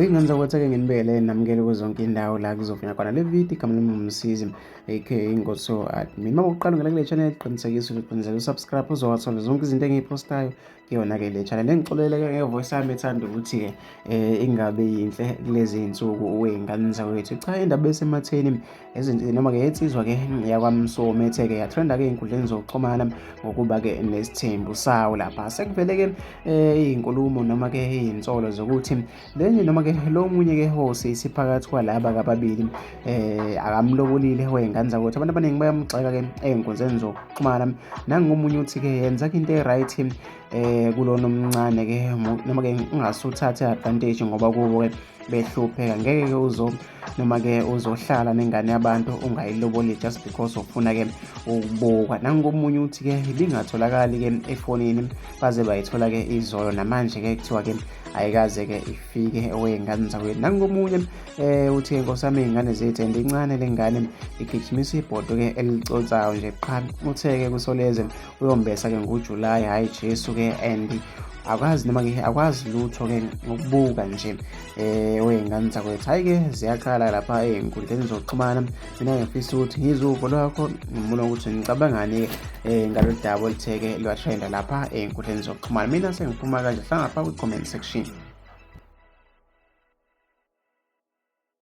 Uyingane zakwethu-ke nginibekele namukele kuzo zonke indawo la kuzofika khona le video igama lami uMsizi aka Ngoso Admin. Uma uqala ungena kule channel qinisekisa usubscribe uzowathola zonke izinto engiyiphostayo kuyona-ke le channel. Engixolele-ke ngevoice yami ethanda ukuthi-ke ingabe yinhle kulezi iy'nsuku wey'ngane zawethu. Cha, indaba esematheni noma-ke yensizwa-ke yakwaMsomi ethe-ke yatrenda-ke ey'nkundleni zokuxhumana ngokuba-ke nesithembu sawo lapha. Sekuvele-ke iy'nkulumo noma-ke iy'nsolo zokuthi lenye noma-ke lo omunye-ke wosisi phakathi kwalaba kababili akamlobolile wey'ngane zakwethu. Abantu abaningi bayamgxeka-ke ey'nkundleni zokuxhumana. Nangomunye uthi-ke yenza-ke into e-right kulona omncane-ke noma-ke ungasuthathe advantage ngoba kubo-ke behlupheka. Ngeke-ke noma-ke uzohlala nengane yabantu ungayiloboli just because ufuna-ke ukubukwa. Nangomunye uthi-ke ibingatholakali-ke efonini baze bayithola-ke izolo, namanje-ke kuthiwa-ke ayikaze-ke ifike wey'ngane zakwethu. Nangomunye uthi-ke Nkosi yami iy'ngane zethu and incane le ngane igijimisa ibhodo-ke elicotsayo nje qha. Uthe-ke kusoleze uyombesa-ke ngoJulayi, hhayi Jesu-ke, and akwazi noma-ke akwazi lutho-ke ngokubuka nje wey'ngane zakwethu. Hhayi-ke ziyakhala lapha ey'nkundleni zokuxhumana. Mina ngifisa ukuthi ngizwe uvo lwakho, ngibona ukuthi ngicabangani-ke ngalolu daba oluthe-ke lwatrenda lapha ey'nkundleni zokuxhumana. Mina sengiphuma kanje, hlala ngapha kwi-comment section.